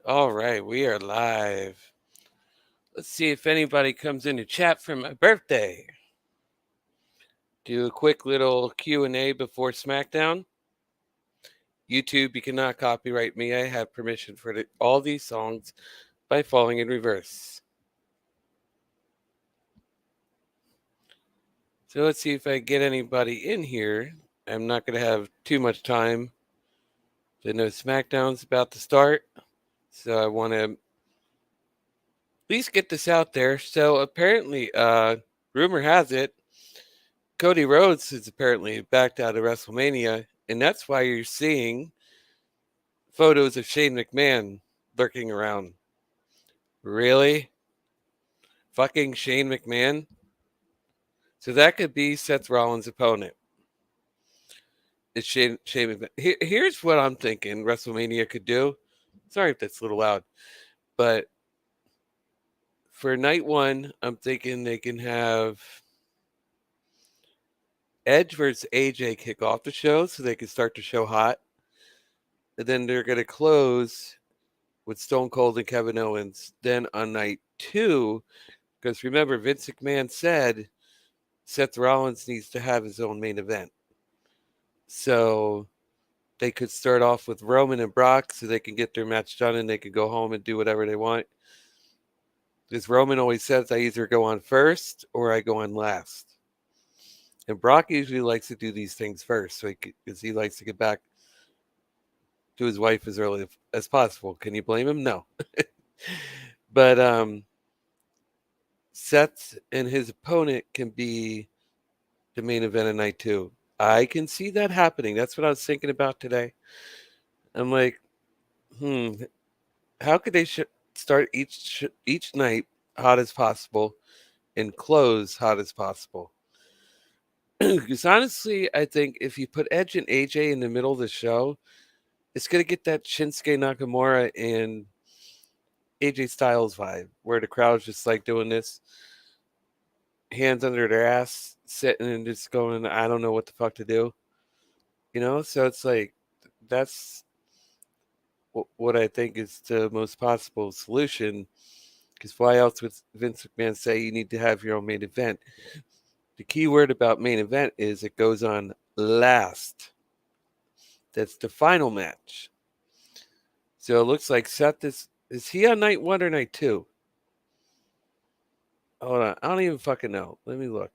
All right, we are live. Let's see if anybody comes in to chat for my birthday. Do a quick little Q&A before SmackDown. YouTube, you cannot copyright me. I have permission for all these songs by falling in reverse. So let's see if I get anybody in here. I'm not going to have too much time. I know SmackDown's about to start, so I want to at least get this out there. So apparently, rumor has it, Cody Rhodes is apparently backed out of WrestleMania, and that's why you're seeing photos of Shane McMahon lurking around. Really? Fucking Shane McMahon? So that could be Seth Rollins' opponent. It's Shane McMahon. Here's what I'm thinking WrestleMania could do. Sorry if that's a little loud, but for night one, I'm thinking they can have Edge versus AJ kick off the show so they can start the show hot. And then they're going to close with Stone Cold and Kevin Owens. Then on night two, because remember, Vince McMahon said Seth Rollins needs to have his own main event. So they could start off with Roman and Brock so they can get their match done and they can go home and do whatever they want. Because Roman always says, I either go on first or I go on last. And Brock usually likes to do these things first so because he likes to get back to his wife as early as possible. Can you blame him? No. But Seth and his opponent can be the main event of night two. I can see that happening. That's what I was thinking about today. I'm like, how could they start each night hot as possible and close hot as possible? Because honestly, I think if you put Edge and AJ in the middle of the show, it's gonna get that Shinsuke Nakamura and AJ Styles vibe, where the crowd's just like doing this, hands under their ass, sitting and just going, I don't know what the fuck to do. So it's like that's what I think is the most possible solution. Because why else would Vince McMahon say you need to have your own main event? The key word about main event is it goes on last. That's the final match. So it looks like Seth is he on night one or night two? Hold on, I don't even fucking know. Let me look.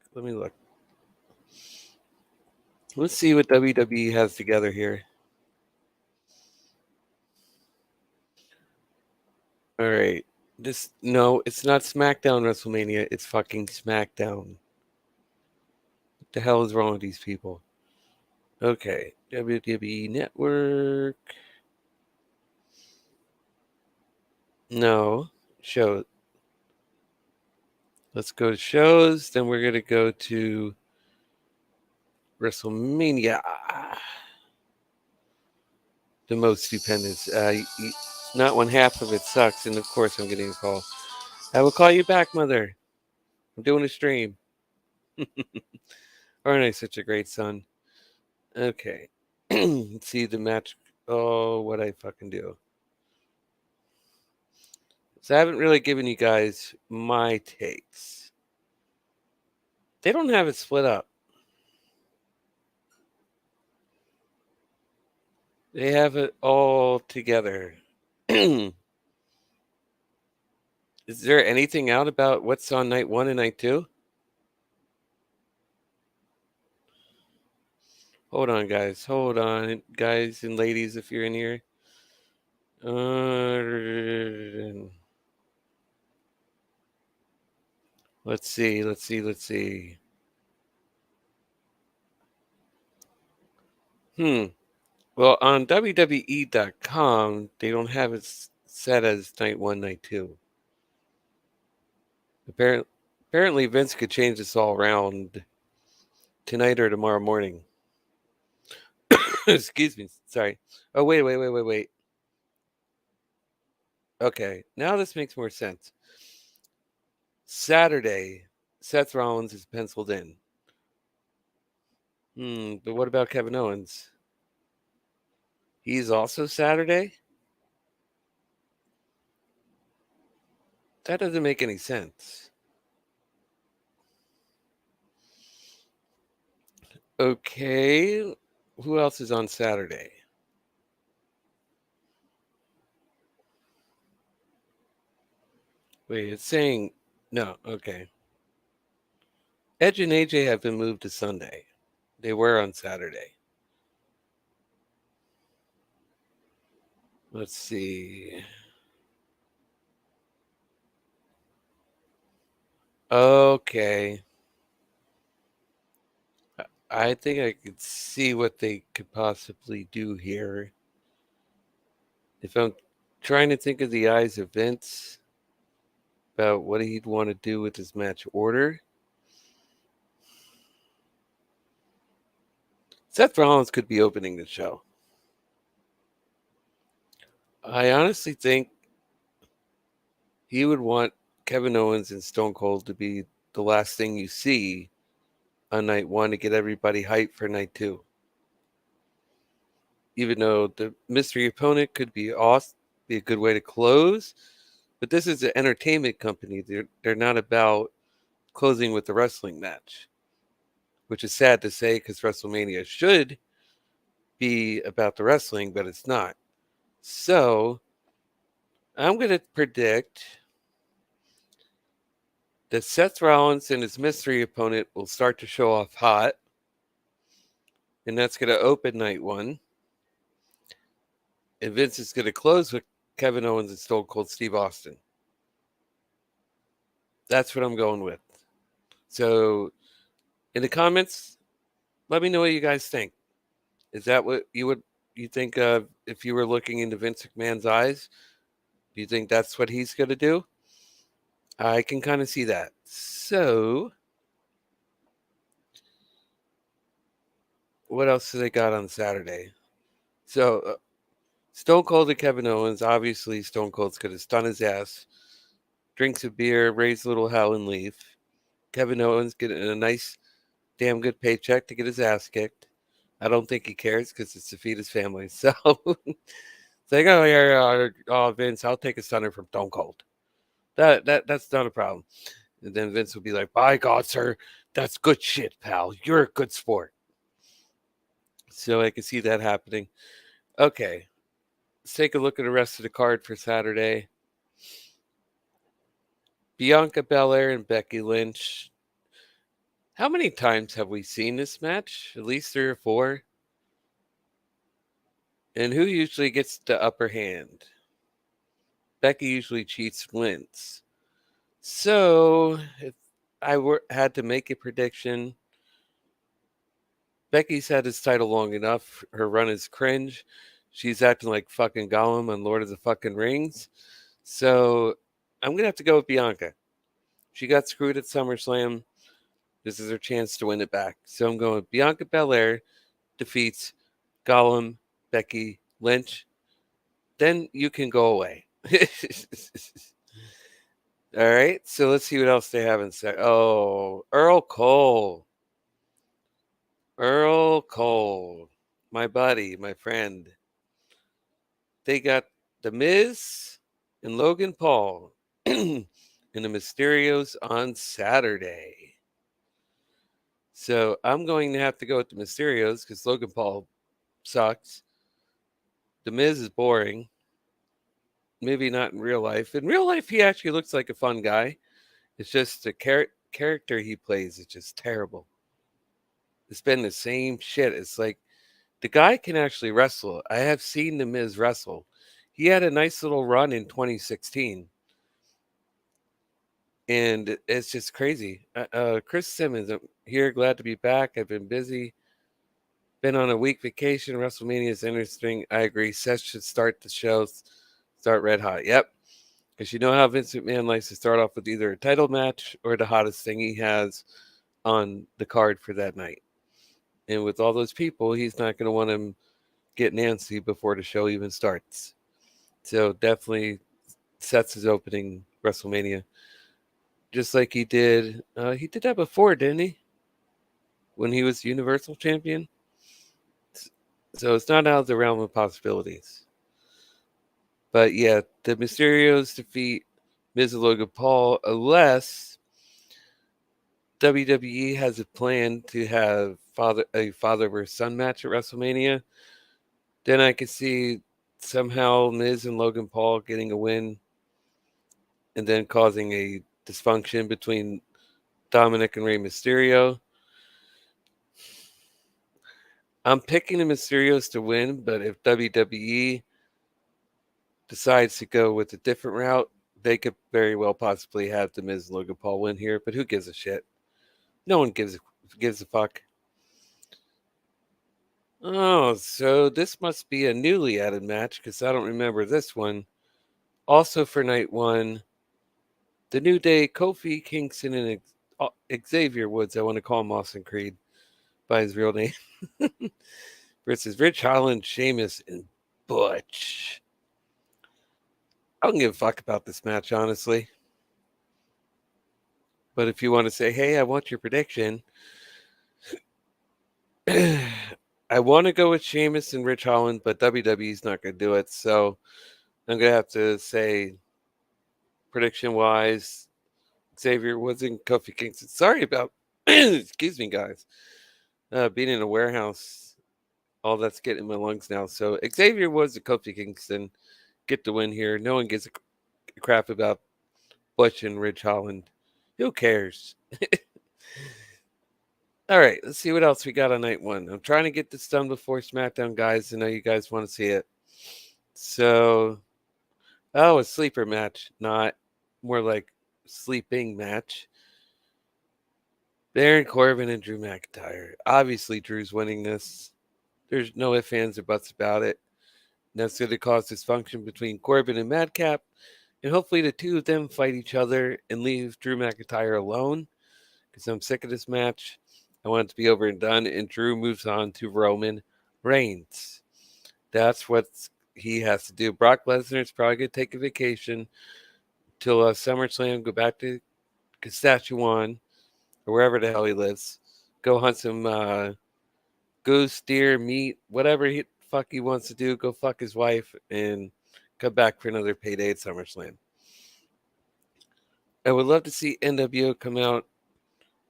Let's see what WWE has together here. All right. No, it's not SmackDown WrestleMania. It's fucking SmackDown. What the hell is wrong with these people? Okay, WWE Network. No, show. Let's go to shows. Then we're gonna go to WrestleMania. The most stupendous. Not one half of it sucks, and of course I'm getting a call. I will call you back, mother. I'm doing a stream. Aren't I such a great son? Okay. Let's see the match. Oh, what I fucking do. So I haven't really given you guys my takes. They don't have it split up. They have it all together. Is there anything out about what's on night one and night two? Hold on, guys. Hold on, guys and ladies, if you're in here. Let's see. Well, on WWE.com, they don't have it set as night one, night two. Apparently, Vince could change this all around tonight or tomorrow morning. Excuse me. Sorry. Oh, wait. Okay, now this makes more sense. Saturday, Seth Rollins is penciled in. But what about Kevin Owens? He's also Saturday? That doesn't make any sense. Okay. Who else is on Saturday? Wait, it's saying no. Okay. Edge and AJ have been moved to Sunday. They were on Saturday. Let's see. Okay. I think I could see what they could possibly do here. If I'm trying to think of the eyes of Vince about what he'd want to do with his match order, Seth Rollins could be opening the show. I honestly think he would want Kevin Owens and Stone Cold to be the last thing you see on night one to get everybody hyped for night two. Even though the mystery opponent could be awesome, be a good way to close, but this is an entertainment company. They're not about closing with the wrestling match, which is sad to say because WrestleMania should be about the wrestling, but it's not. So I'm going to predict that Seth Rollins and his mystery opponent will start to show off hot, and that's going to open night one. And Vince is going to close with Kevin Owens and Stone Cold Steve Austin. That's what I'm going with. So in the comments, let me know what you guys think. Is that what you think of if you were looking into Vince McMahon's eyes? Do you think that's what he's going to do? I can kind of see that. So what else do they got on Saturday? So Stone Cold and Kevin Owens. Obviously, Stone Cold's going to stun his ass, drink some beer, raise a little hell, and leave. Kevin Owens getting a nice, damn good paycheck to get his ass kicked. I don't think he cares because it's to feed his family. So it's like, oh yeah, oh Vince, I'll take a stunner from Stone Cold. That's not a problem. And then Vince would be like, by God, sir, that's good shit, pal. You're a good sport. So I can see that happening. Okay, let's take a look at the rest of the card for Saturday. Bianca Belair and Becky Lynch. How many times have we seen this match? At least 3 or 4. And who usually gets the upper hand? Becky usually cheats, wins. So if had to make a prediction, Becky's had this title long enough. Her run is cringe. She's acting like fucking Gollum on Lord of the fucking Rings. So I'm going to have to go with Bianca. She got screwed at SummerSlam. This is her chance to win it back. So I'm going with Bianca Belair defeats Gollum, Becky Lynch. Then you can go away. All right. So let's see what else they have in set. Oh, Earl Cole. Earl Cole. My buddy, my friend. They got The Miz and Logan Paul in the Mysterios on Saturday. So I'm going to have to go with the Mysterios because Logan Paul sucks. The Miz is boring. Maybe not in real life. In real life, he actually looks like a fun guy. It's just the character he plays is just terrible. It's been the same shit. It's like the guy can actually wrestle. I have seen The Miz wrestle. He had a nice little run in 2016. And it's just crazy. Chris Simmons, I'm here, glad to be back. I've been busy. Been on a week vacation. WrestleMania is interesting. I agree. Seth should start the show. Start red hot. Yep. Because you know how Vince McMahon likes to start off with either a title match or the hottest thing he has on the card for that night. And with all those people, he's not going to want him get Nancy before the show even starts. So definitely Seth's his opening WrestleMania. Just like he did that before, didn't he? When he was Universal Champion. So it's not out of the realm of possibilities. But yeah, the Mysterios defeat Miz and Logan Paul, unless WWE has a plan to have a father versus son match at WrestleMania. Then I could see somehow Miz and Logan Paul getting a win and then causing a dysfunction between Dominic and Rey Mysterio. I'm picking the Mysterios to win, but if WWE decides to go with a different route, they could very well possibly have the Miz and Logan Paul win here, but who gives a shit? No one gives a fuck. Oh, so this must be a newly added match because I don't remember this one. Also for night one, the New Day, Kofi Kingston and Xavier Woods. I want to call him Austin Creed by his real name. Versus Rich Holland, Sheamus, and Butch. I don't give a fuck about this match, honestly. But if you want to say, hey, I want your prediction, I want to go with Sheamus and Rich Holland, but WWE's not going to do it. So I'm going to have to say, prediction-wise, Xavier Woods and Kofi Kingston. Sorry about, excuse me, guys, being in a warehouse. All that's getting in my lungs now. So Xavier Woods and Kofi Kingston get the win here. No one gives a crap about Butch and Rich Holland. Who cares? All right, let's see what else we got on night one. I'm trying to get this done before SmackDown, guys. I know you guys want to see it. So, a sleeper match, not more like sleeping match. Baron Corbin and Drew McIntyre. Obviously, Drew's winning this. There's no ifs, ands, or buts about it. And that's going to cause dysfunction between Corbin and Madcap. And hopefully the two of them fight each other and leave Drew McIntyre alone. Because I'm sick of this match. I want it to be over and done. And Drew moves on to Roman Reigns. That's what he has to do. Brock Lesnar's probably going to take a vacation till SummerSlam, go back to Saskatchewan or wherever the hell he lives. Go hunt some goose, deer, meat, whatever fuck he wants to do. Go fuck his wife and come back for another payday at SummerSlam. I would love to see NWO come out,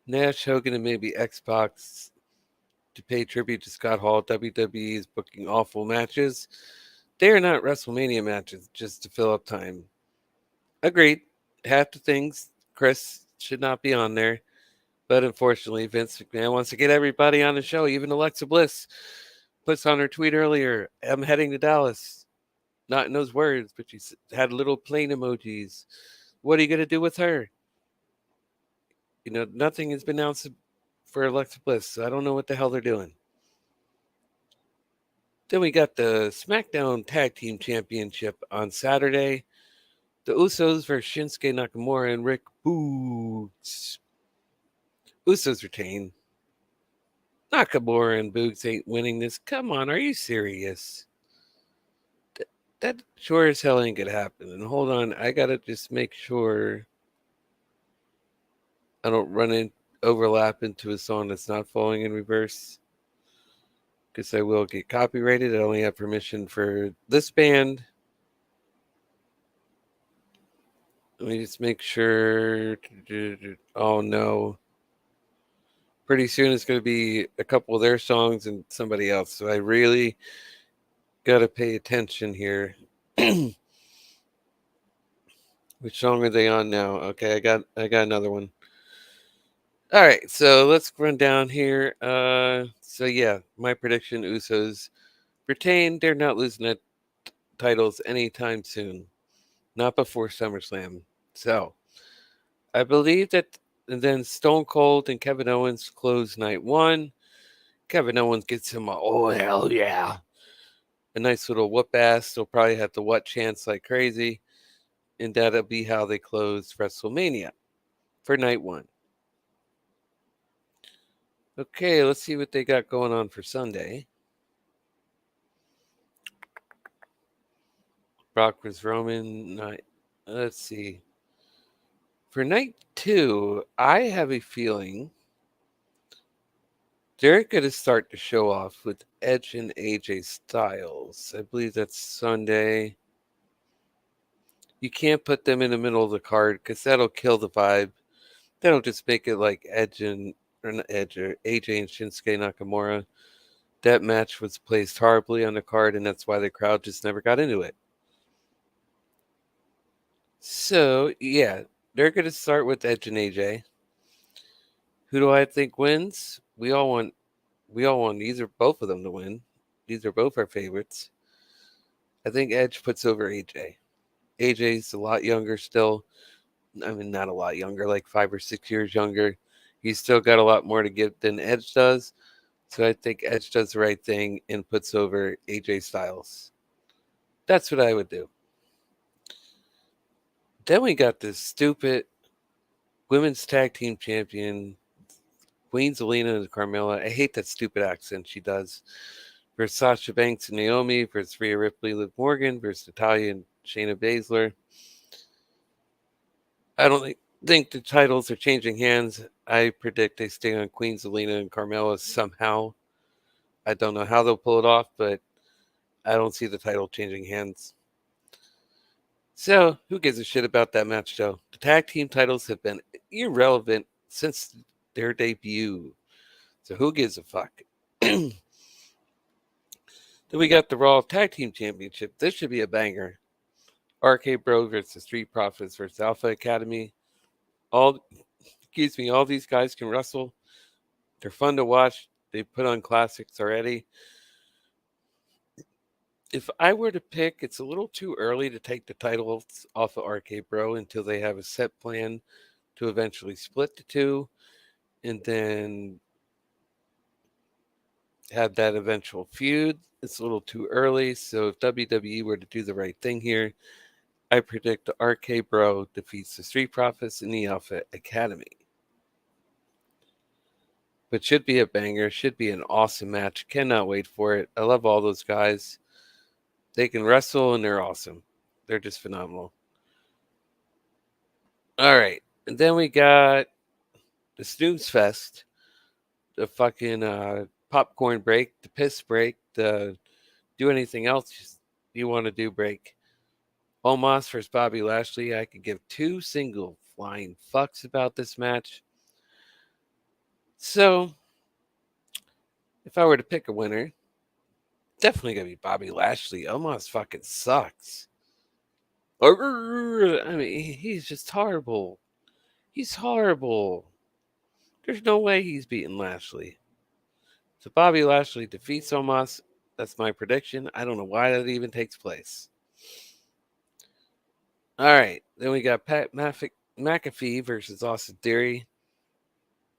Nash, Hogan, and maybe Xbox to pay tribute to Scott Hall. WWE is booking awful matches. They are not WrestleMania matches just to fill up time. Agreed. Half the things, Chris, should not be on there. But unfortunately, Vince McMahon wants to get everybody on the show. Even Alexa Bliss puts on her tweet earlier, I'm heading to Dallas. Not in those words, but she had little plane emojis. What are you going to do with her? You know, nothing has been announced for Alexa Bliss. So I don't know what the hell they're doing. Then we got the SmackDown Tag Team Championship on Saturday. The Usos versus Shinsuke Nakamura and Rick Boogs. Usos retain. Nakamura and Boogs ain't winning this. Come on, are you serious? That sure as hell ain't gonna happen. And hold on, I gotta just make sure I don't overlap into a song that's not falling in reverse. Because I will get copyrighted. I only have permission for this band. Let me just make sure. Oh no. Pretty soon it's going to be a couple of their songs and somebody else. So I really got to pay attention here. Which song are they on now? Okay, I got another one. All right, so let's run down here. So yeah, my prediction: Usos retain. They're not losing the titles anytime soon, not before SummerSlam. So I believe that. And then Stone Cold and Kevin Owens close night one. Kevin Owens gets him oh hell yeah, a nice little whoop ass. They'll probably have to what chance like crazy, and that'll be how they close WrestleMania for night one. Okay, let's see what they got going on for Sunday. Brock vs. Roman night. Let's see. For night two, I have a feeling they're going to start to show off with Edge and AJ Styles. I believe that's Sunday. You can't put them in the middle of the card because that'll kill the vibe. That'll just make it like Edge and or not Edge or AJ and Shinsuke Nakamura. That match was placed horribly on the card, and that's why the crowd just never got into it. So yeah, they're gonna start with Edge and AJ. Who do I think wins? We all want either both of them to win. These are both our favorites. I think Edge puts over AJ. AJ's a lot younger still. I mean, not a lot younger, like 5 or 6 years younger. He's still got a lot more to give than Edge does. So I think Edge does the right thing and puts over AJ Styles. That's what I would do. Then we got this stupid women's tag team champion, Queen Zelina and Carmella. I hate that stupid accent she does. Versus Sasha Banks and Naomi, versus Rhea Ripley, Liv Morgan, versus Natalya and Shayna Baszler. I don't think the titles are changing hands. I predict they stay on Queen Zelina and Carmella somehow. I don't know how they'll pull it off, but I don't see the title changing hands. So, who gives a shit about that match, though? The tag team titles have been irrelevant since their debut. So, who gives a fuck? Then we got the Raw Tag Team Championship. This should be a banger. RK Bro versus Street Profits versus Alpha Academy. All these guys can wrestle. They're fun to watch. They put on classics already. If I were to pick, it's a little too early to take the titles off of RK Bro until they have a set plan to eventually split the two and then have that eventual feud. It's a little too early. So if WWE were to do the right thing here, I predict the RK Bro defeats the Street Profits in the Alpha Academy. But should be a banger, should be an awesome match. Cannot wait for it. I love all those guys. They can wrestle and they're awesome. They're just phenomenal. All right. And then we got the Snooze Fest, the fucking popcorn break, the piss break, the do anything else you want to do break. Omos versus Bobby Lashley. I could give two single flying fucks about this match. So, if I were to pick a winner, definitely gonna be Bobby Lashley. Omos fucking sucks. I mean, he's just horrible. He's horrible. There's no way he's beating Lashley. So Bobby Lashley defeats Omos. That's my prediction. I don't know why that even takes place. All right. Then we got Pat McAfee versus Austin Theory.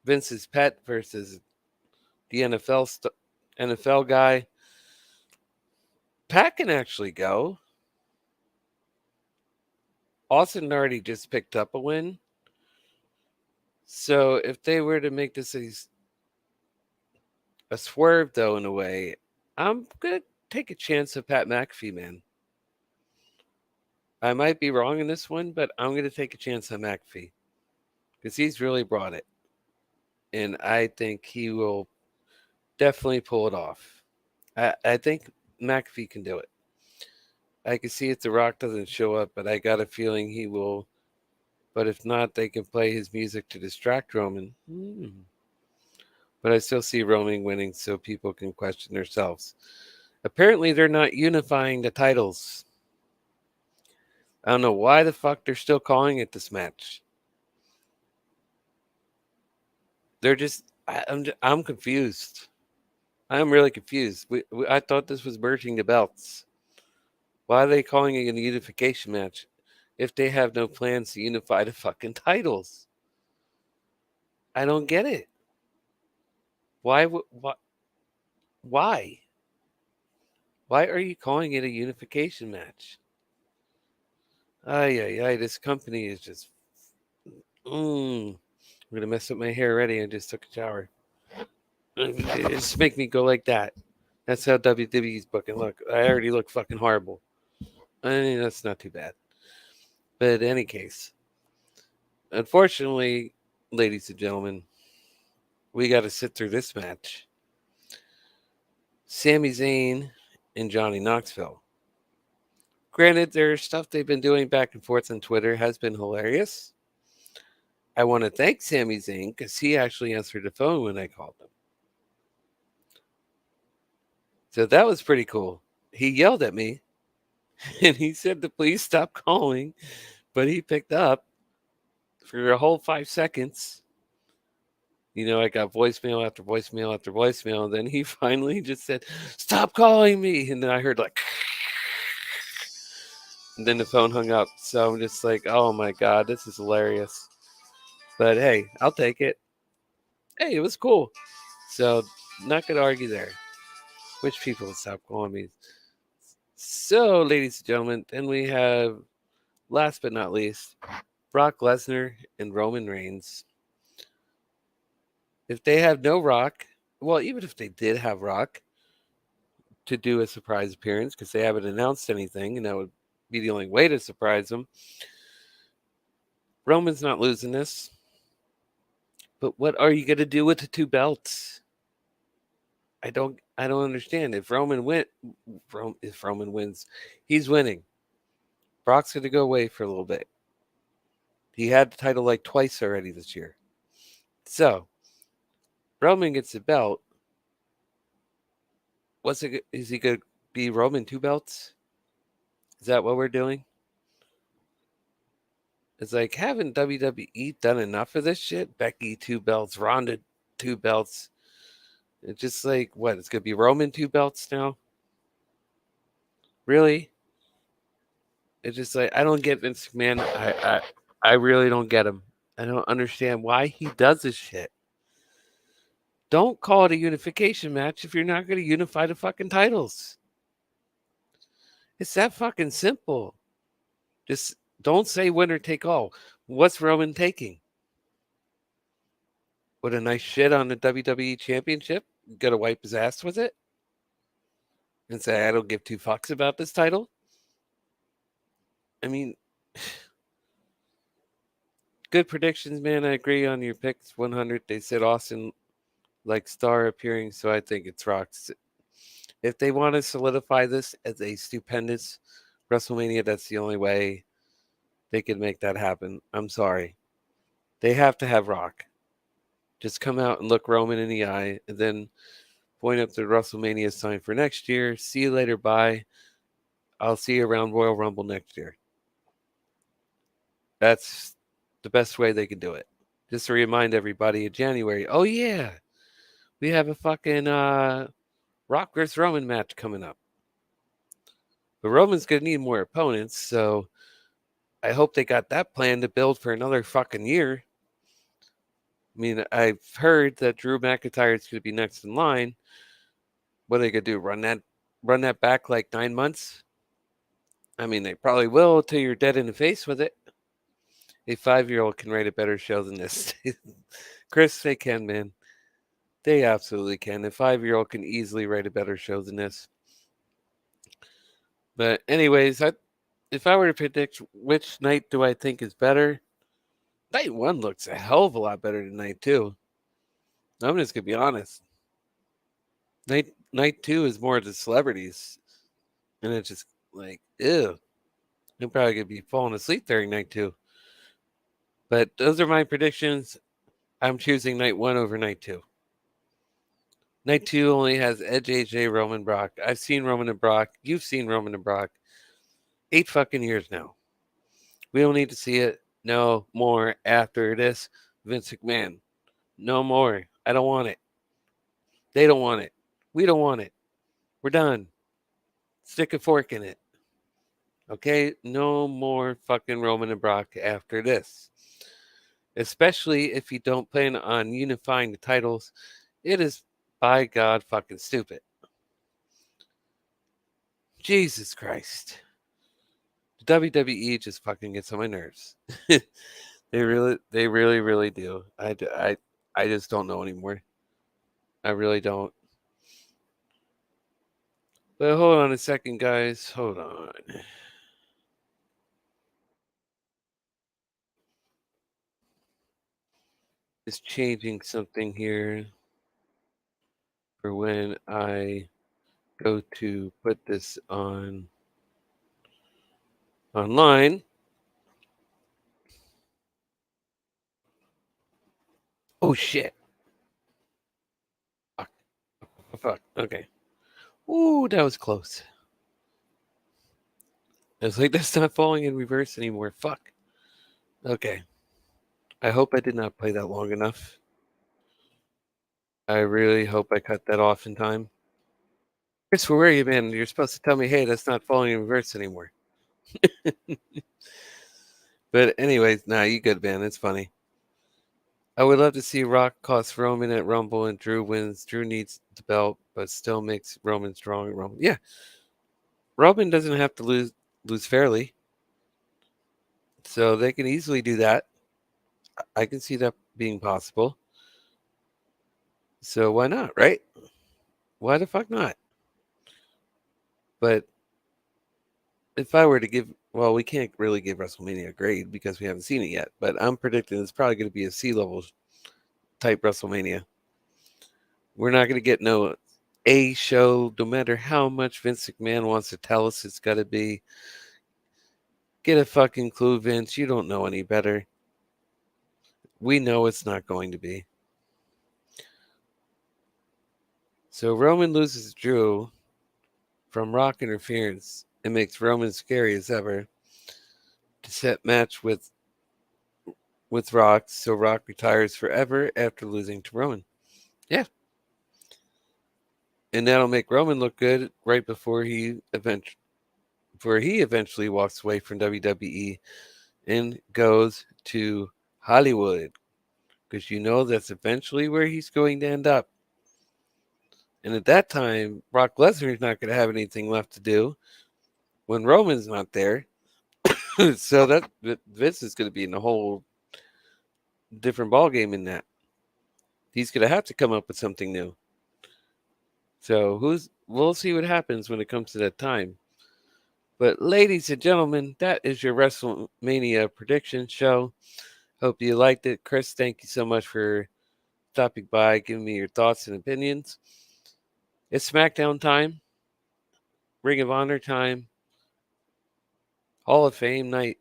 Vince's pet versus the NFL guy. Pat can actually go. Austin already just picked up a win. So if they were to make this a swerve, though, in a way, I'm going to take a chance of Pat McAfee, man. I might be wrong in this one, but I'm going to take a chance on McAfee because he's really brought it. And I think he will definitely pull it off. I think McAfee can do it. I can see if The Rock doesn't show up, but I got a feeling he will. But if not, they can play his music to distract Roman. But I still see Roman winning so people can question themselves. Apparently, they're not unifying the titles. I don't know why the fuck they're still calling it this match. They're just, I'm confused. I'm really confused. I thought this was merging the belts. Why are they calling it a unification match if they have no plans to unify the fucking titles? I don't get it. Why? Why? Why are you calling it a unification match? Ay, this company is just. I'm gonna mess up my hair already. I just took a shower. It just make me go like that. That's how WWE's booking. Look, I already look fucking horrible. I mean, that's not too bad. But in any case, unfortunately, ladies and gentlemen, we got to sit through this match. Sami Zayn and Johnny Knoxville. Granted, their stuff they've been doing back and forth on Twitter has been hilarious. I want to thank Sami Zayn because he actually answered the phone when I called him. So that was pretty cool. He yelled at me and he said to please stop calling, but he picked up for a whole 5 seconds. I got voicemail after voicemail after voicemail. And then he finally just said, stop calling me. And then I heard like, and then the phone hung up. So I'm just like, oh my God, this is hilarious. But hey, I'll take it. Hey, it was cool. So not going to argue there. Which people would stop calling me. So, ladies and gentlemen, then we have, last but not least, Brock Lesnar and Roman Reigns. If they have no Rock, well, even if they did have Rock to do a surprise appearance, because they haven't announced anything, and that would be the only way to surprise them, Roman's not losing this. But what are you going to do with the 2 belts? I don't understand. If Roman wins, he's winning. Brock's going to go away for a little bit. He had the title like twice already this year. So, Roman gets the belt. Is he going to be Roman 2 belts? Is that what we're doing? It's like, haven't WWE done enough of this shit? Becky 2 belts, Ronda 2 belts. It's just like, what? It's going to be Roman 2 belts now? Really? It's just like, I don't get Vince McMahon. I really don't get him. I don't understand why he does this shit. Don't call it a unification match if you're not going to unify the fucking titles. It's that fucking simple. Just don't say winner take all. What's Roman taking? With a nice shit on the WWE Championship? Gonna wipe his ass with it? And say, I don't give 2 fucks about this title? I mean, good predictions, man. I agree on your picks 100. They said Austin like star appearing, so I think it's Rock's. If they want to solidify this as a stupendous WrestleMania, that's the only way they could make that happen. I'm sorry. They have to have Rock. Just come out and look Roman in the eye, and then point up the WrestleMania sign for next year. See you later. Bye. I'll see you around Royal Rumble next year. That's the best way they can do it. Just to remind everybody in January, oh yeah, we have a fucking Rock vs. Roman match coming up. But Roman's going to need more opponents, so I hope they got that plan to build for another fucking year. I mean, I've heard that Drew McIntyre is going to be next in line. What are they going to do? Run that back like 9 months? I mean, they probably will until you're dead in the face with it. A 5-year-old can write a better show than this. Chris, they can, man. They absolutely can. A 5-year-old can easily write a better show than this. But anyways, if I were to predict which night do I think is better, night 1 looks a hell of a lot better than night 2. I'm just going to be honest. Night 2 is more of the celebrities. And it's just like, ew. I'm probably going to be falling asleep during night 2. But those are my predictions. I'm choosing night 1 over night 2. Night 2 only has Edge, AJ, Roman, Brock. I've seen Roman and Brock. You've seen Roman and Brock. 8 fucking years now. We don't need to see it no more after this. Vince McMahon. No more. I don't want it. They don't want it. We don't want it. We're done. Stick a fork in it. Okay? No more fucking Roman and Brock after this. Especially if you don't plan on unifying the titles. It is, by God, fucking stupid. Jesus Christ. WWE just fucking gets on my nerves. They really do. I just don't know anymore. I really don't. But hold on a second, guys. Hold on. Just changing something here for when I go to put this on online. Oh shit! Fuck! Fuck! Okay. Ooh, that was close. It's like that's not falling in reverse anymore. Fuck. Okay. I hope I did not play that long enough. I really hope I cut that off in time. Chris, where are you, man? You're supposed to tell me, hey, that's not falling in reverse anymore. But anyways, nah, you good, man. It's funny. I would love to see Rock cost Roman at Rumble and Drew wins. Drew needs the belt, but still makes Roman strong at Rumble. Yeah, Roman doesn't have to lose fairly, so they can easily do that. I can see that being possible. So why not, right? Why the fuck not? But if I were to give, well, we can't really give WrestleMania a grade because we haven't seen it yet. But I'm predicting it's probably going to be a C-level type WrestleMania. We're not going to get no A show, no matter how much Vince McMahon wants to tell us it's got to be. Get a fucking clue, Vince. You don't know any better. We know it's not going to be. So Roman loses Drew from Rock interference. It makes Roman scary as ever. To set match with Rock, so Rock retires forever after losing to Roman. Yeah. And that'll make Roman look good right before he eventually walks away from WWE and goes to Hollywood. Because you know that's eventually where he's going to end up. And at that time, Brock Lesnar's not going to have anything left to do when Roman's not there. So that Vince is going to be in a whole different ballgame in that. He's going to have to come up with something new. So we'll see what happens when it comes to that time. But ladies and gentlemen, that is your WrestleMania prediction show. Hope you liked it. Chris, thank you so much for stopping by, giving me your thoughts and opinions. It's SmackDown time, Ring of Honor time, Hall of Fame night.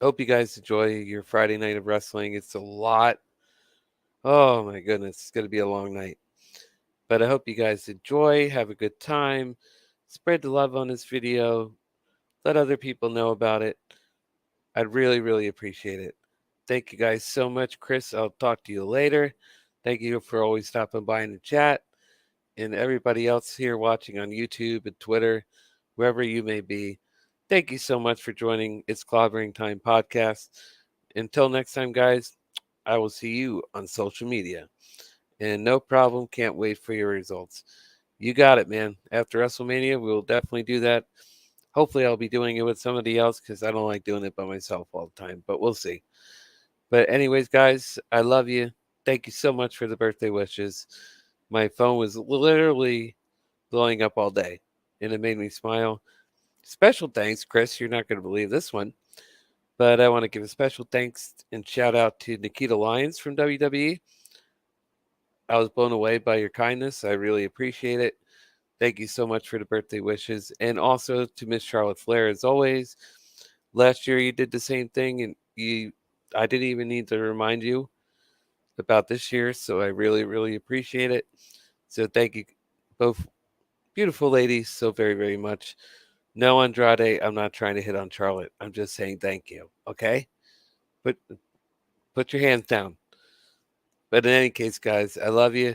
Hope you guys enjoy your Friday night of wrestling. It's a lot. Oh my goodness, it's going to be a long night. But I hope you guys enjoy, have a good time, spread the love on this video, let other people know about it. I'd really, really appreciate it. Thank you guys so much, Chris. I'll talk to you later. Thank you for always stopping by in the chat. And everybody else here watching on YouTube and Twitter, wherever you may be, thank you so much for joining It's Clobbering Time podcast. Until next time, guys, I will see you on social media. And no problem, can't wait for your results. You got it, man. After WrestleMania, we'll definitely do that. Hopefully, I'll be doing it with somebody else because I don't like doing it by myself all the time, but we'll see. But, anyways, guys, I love you. Thank you so much for the birthday wishes. My phone was literally blowing up all day, and it made me smile. Special thanks, Chris. You're not going to believe this one, but I want to give a special thanks and shout out to Nikita Lyons from WWE. I was blown away by your kindness. I really appreciate it. Thank you so much for the birthday wishes. And also to Miss Charlotte Flair, as always. Last year you did the same thing, and I didn't even need to remind you about this year, so I really, really appreciate it. So thank you both beautiful ladies so very, very much. No, Andrade, I'm not trying to hit on Charlotte. I'm just saying thank you. Okay? Put your hands down. But in any case, guys, I love you.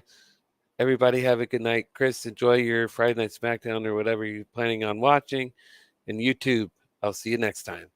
Everybody have a good night. Chris, enjoy your Friday Night SmackDown or whatever you're planning on watching. And YouTube, I'll see you next time.